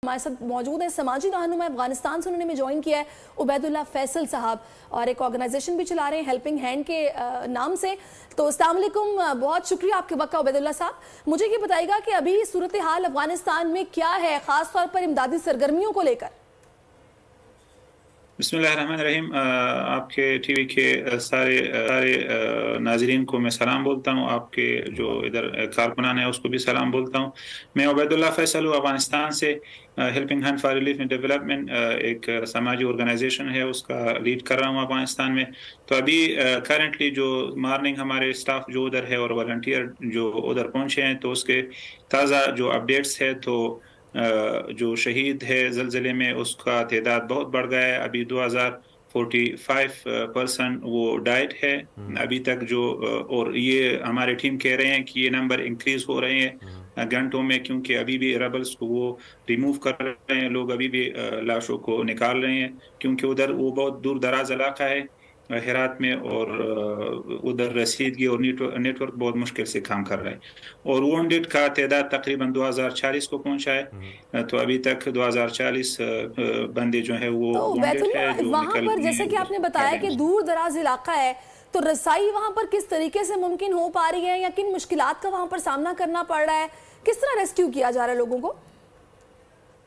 हमारे साथ मौजूद हैं समाजी रहनुमा अफगानिस्तान से, उन्होंने हमें ज्वाइन किया है उबैदुल्लाह फैसल साहब, और एक ऑर्गेनाइजेशन भी चला रहे हैं हेल्पिंग हैंड के नाम से। तो अस्सलाम वालेकुम, बहुत शुक्रिया आपके वक्त का उबैदुल्लाह साहब। मुझे ये बताइएगा कि अभी सूरत हाल अफगानिस्तान में क्या है, खास तौर पर इमदादी सरगर्मियों को लेकर। बिस्मिल्लाहिर्रहमानिर्रहीम। आपके टीवी के सारे नाजरीन को मैं सलाम बोलता हूँ, आपके जो इधर कारकुनान है उसको भी सलाम बोलता हूँ। मैं उबैदुल्लाह फैसल हूँ, अफगानिस्तान से। Helping hand for relief and development एक समाजी ऑर्गेनाइजेशन है, उसका लीड कर रहा हूँ अफगानिस्तान में। तो अभी करंटली जो मॉर्निंग हमारे स्टाफ जो उधर है और वॉलंटियर जो उधर पहुँचे हैं, तो उसके ताज़ा जो अपडेट्स है, तो जो शहीद है ज़लज़ले में उसका तादाद बहुत बढ़ गया है। अभी 2045 वो डाइट है अभी तक जो, और ये हमारे टीम कह रहे हैं कि ये नंबर इंक्रीज हो रहे हैं घंटों में, क्योंकि अभी भी रेबल्स को वो रिमूव कर रहे हैं, लोग अभी भी लाशों को निकाल रहे हैं, क्योंकि उधर वो बहुत दूर दराज इलाका है हेरात में, और उधर रसीदगी और नेटवर्क बहुत मुश्किल से काम कर रहा है। और वॉन्डेड का तादाद तकरीबन 2040 को पहुंचा है। तो अभी तक 2040 बंदे जो है वो तो वॉन्डेड है, जो वहाँ पर जैसे कि आपने बताया कि दूर दराज इलाका है, तो रसाई वहाँ पर किस तरीके से मुमकिन हो पा रही है, या किन मुश्किलात का वहाँ पर सामना करना पड़ रहा है, किस तरह रेस्क्यू किया जा रहा है लोगों को?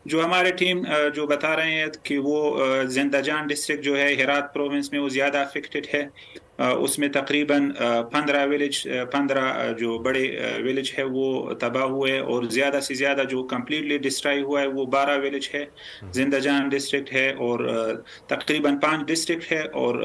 जो हमारे टीम जो बता रहे हैं कि वो जिंदाजान डिस्ट्रिक्ट जो है हेरात प्रोविंस में वो ज़्यादा अफेक्टेड है। उसमें तकरीबन 15 जो बड़े विलेज है वो तबाह हुए, और ज़्यादा से ज़्यादा जो कम्प्लीटली डिस्ट्रॉय हुआ है वो 12 विलेज है, जिंदाजान डिस्ट्रिक्ट है, और तकरीबन 5 डिस्ट्रिक्ट है और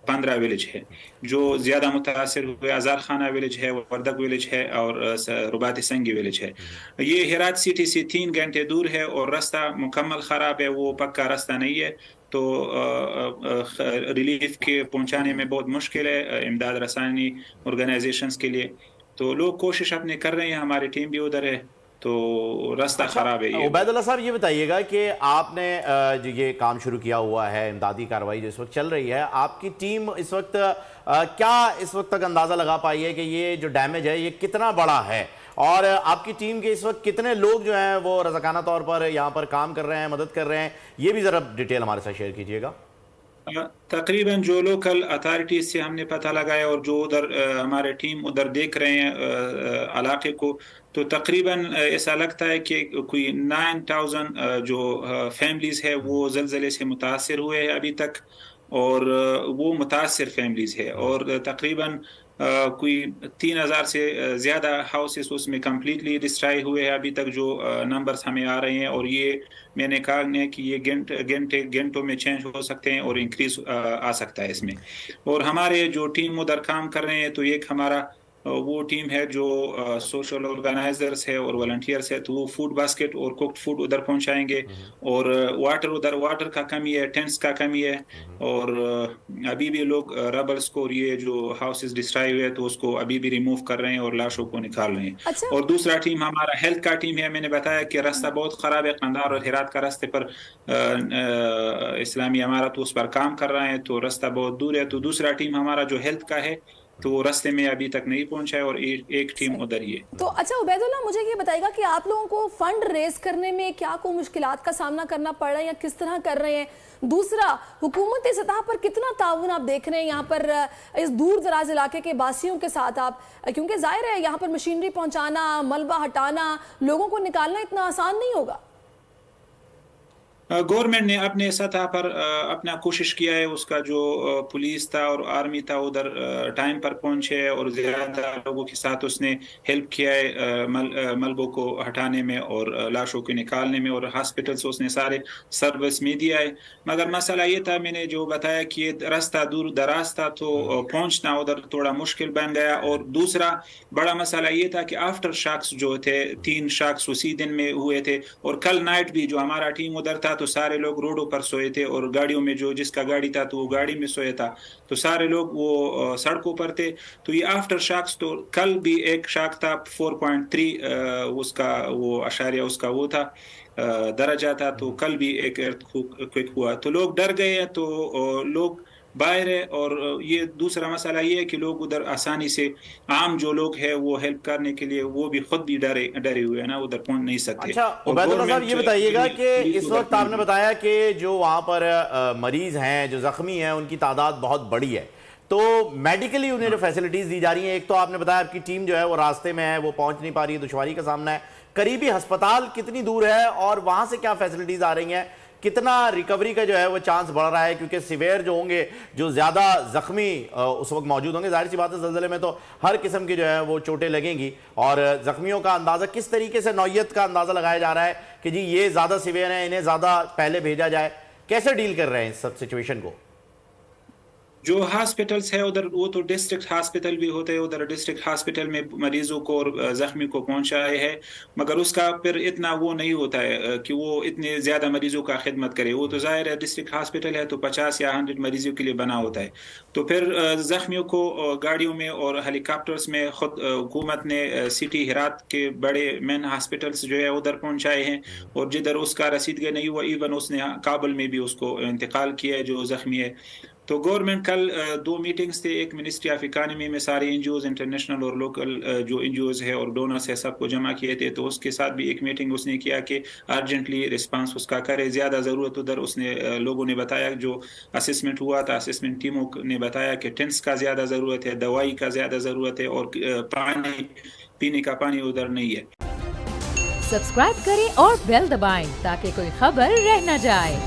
15 विलेज है। जो ज़्यादा मुतासर हुए आज़ार खाना विलेज है, वर्दक विलेज है, और रुबात संगी विलेज है। ये हेरात सिटी से 3 घंटे दूर है, और रास्ता मुकम्मल ख़राब है, वो पक्का रास्ता नहीं है, तो रिलीफ के पहुंचाने में बहुत मुश्किल है इमदाद रसानी ऑर्गेनाइजेशंस के लिए। तो लोग कोशिश अपने कर रहे हैं, हमारी टीम भी उधर है, तो रास्ता खराब है। ये उबैदुल्लाह साहब ये बताइएगा कि आपने जो ये काम शुरू किया हुआ है, इमदादी कार्रवाई जो इस वक्त चल रही है, आपकी टीम इस वक्त क्या इस वक्त तक अंदाज़ा लगा पाई है कि ये जो डैमेज है ये कितना बड़ा है, और आपकी टीम के इस वक्त कितने लोग जो हैं वो रज़ाकाना तौर पर यहाँ पर काम कर रहे हैं, मदद कर रहे हैं? ये भी ज़रा डिटेल हमारे साथ शेयर कीजिएगा। तकरीबन जो लोकल अथॉरिटीज से हमने पता लगाया, और जो उधर हमारे टीम उधर देख रहे हैं इलाके को, तो तकरीबन ऐसा लगता है कि कोई 9000 जो फैमिलीज है वो ज़लज़ले से मुतासर हुए हैं अभी तक, और वो मुतासर फैमिलीज है, और तकरीबन कोई 3000 से ज़्यादा हाउसेस उसमें कम्प्लीटली डिस्ट्रॉय हुए हैं अभी तक, जो नंबर्स हमें आ रहे हैं। और ये मैंने कहा नहीं कि ये घंटों में चेंज हो सकते हैं और इंक्रीज आ सकता है इसमें। और हमारे जो टीम उधर काम कर रहे हैं, तो एक हमारा वो टीम है जो सोशल ऑर्गेनाइजर्स है और वॉलंटियर्स है, तो वो फूड बास्केट और कुक्ड फूड उधर पहुंचाएंगे, और उधर वाटर का कमी है, टेंट्स का कमी है, और अभी भी लोग रबल्स को और ये जो हाउसेस डिस्ट्रॉय हुए तो उसको अभी भी रिमूव कर रहे हैं और लाशों को निकाल रहे हैं। अच्छा। और दूसरा टीम हमारा हेल्थ का टीम है। मैंने बताया कि रास्ता बहुत खराब है, कंधार और हेरात का रास्ते पर इस्लामी इमारत उस पर काम कर रहा है, तो रास्ता बहुत दूर है। तो दूसरा टीम हमारा जो हेल्थ का है, तो वो रास्ते में अभी तक नहीं पहुंचा है, और एक टीम उधर ही है। तो अच्छा उबैदुल्लाह, मुझे ये बताइएगा कि आप लोगों को फंड रेज करने में क्या कोई मुश्किलात का सामना करना पड़ रहा है, या किस तरह कर रहे हैं? दूसरा, हुकूमती सतह पर कितना ताउन आप देख रहे हैं यहाँ पर इस दूर दराज इलाके के बासियों के साथ आप, क्योंकि जाहिर है यहाँ पर मशीनरी पहुँचाना, मलबा हटाना, लोगों को निकालना इतना आसान नहीं होगा। गवर्नमेंट ने अपने सतह पर अपना कोशिश किया है, उसका जो पुलिस था और आर्मी था उधर टाइम पर पहुंचे, और ज़्यादा लोगों के साथ उसने हेल्प किया है मलबों को हटाने में और लाशों को निकालने में, और हॉस्पिटल से उसने सारे सर्विस में दिया है। मगर मसला ये था, मैंने जो बताया कि ये रास्ता दूर दराज था, तो पहुंचना उधर थोड़ा मुश्किल बन गया। और दूसरा बड़ा मसला ये था कि आफ्टर शॉक्स जो थे, 3 शॉक्स उसी दिन में हुए थे, और कल नाइट भी जो हमारा टीम उधर था, तो सारे लोग रोडों पर सोए थे, और गाड़ियों में जो जिसका गाड़ी था तो वो गाड़ी में सोया था, तो सारे लोग वो सड़कों पर थे। तो ये आफ्टर शॉक्स, तो कल भी एक शॉक था 4.3 उसका वो अशारिया उसका वो था दर्जा था, तो कल भी एक अर्थक्वेक हुआ, तो लोग डर गए हैं। तो लोग باہر ہے. اور یہ دوسرا مسئلہ یہ ہے کہ لوگ ادھر آسانی سے عام جو لوگ ہیں وہ ہیلپ کرنے کے لیے وہ بھی خود بھی ڈرے ہوئے ہیں نا, ادھر پہنچ نہیں سکتے. اچھا عبید اللہ صاحب یہ بتائیے گا کہ اس وقت آپ نے بتایا کہ جو وہاں پر مریض ہیں, جو زخمی ہیں, ان کی تعداد بہت بڑی ہے, تو میڈیکلی انہیں جو فیسلٹیز دی جا رہی ہیں, ایک تو آپ نے بتایا آپ کی ٹیم جو ہے وہ راستے میں ہے, وہ پہنچ نہیں پا رہی ہے, دشواری کا سامنا ہے, قریبی ہسپتال کتنی دور ہے اور وہاں سے کیا فیسلٹیز آ رہی ہیں, کتنا ریکوری کا جو ہے وہ چانس بڑھ رہا ہے, کیونکہ سیویئر جو ہوں گے, جو زیادہ زخمی اس وقت موجود ہوں گے, ظاہر سی بات ہے زلزلے میں تو ہر قسم کی جو ہے وہ چوٹیں لگیں گی, اور زخمیوں کا اندازہ کس طریقے سے نوعیت کا اندازہ لگایا جا رہا ہے کہ جی یہ زیادہ سیویئر ہیں, انہیں زیادہ پہلے بھیجا جائے, کیسے ڈیل کر رہے ہیں اس سب سچویشن کو؟ جو ہاسپٹلس ہے ادھر وہ تو ڈسٹرکٹ ہاسپٹل بھی ہوتے ہیں, ادھر ڈسٹرکٹ ہاسپٹل میں مریضوں کو اور زخمی کو پہنچائے ہے, مگر اس کا پھر اتنا وہ نہیں ہوتا ہے کہ وہ اتنے زیادہ مریضوں کا خدمت کرے. وہ تو ظاہر ہے ڈسٹرکٹ ہاسپٹل ہے تو 50 یا 100 مریضوں کے لیے بنا ہوتا ہے, تو پھر زخمیوں کو گاڑیوں میں اور ہیلی کاپٹرز میں خود حکومت نے سٹی ہرات کے بڑے مین ہاسپٹلس جو ہے ادھر پہنچائے ہیں, اور جدھر اس کا رسیدگی نہیں ہوا ایون اس نے کابل میں بھی اس کو انتقال کیا ہے جو زخمی ہے. تو گورنمنٹ کل 2 میٹنگز تھے, ایک منسٹری آف اکانومی میں سارے این جی اوز انٹرنیشنل اور لوکل جو این جی اوز ہے اور ڈونرز ہے سب کو جمع کیے تھے, تو اس کے ساتھ بھی ایک میٹنگ اس نے کیا کہ ارجنٹلی رسپانس اس کا کرے, زیادہ ضرورت ادھر اس نے لوگوں نے بتایا, جو اسسمنٹ ہوا تھا اسسمنٹ ٹیموں نے بتایا کہ ٹینٹس کا زیادہ ضرورت ہے, دوائی کا زیادہ ضرورت ہے, اور پانی پینے کا پانی ادھر نہیں ہے. سبسکرائب کریں اور بیل دبائیں تاکہ کوئی خبر رہ نہ جائے.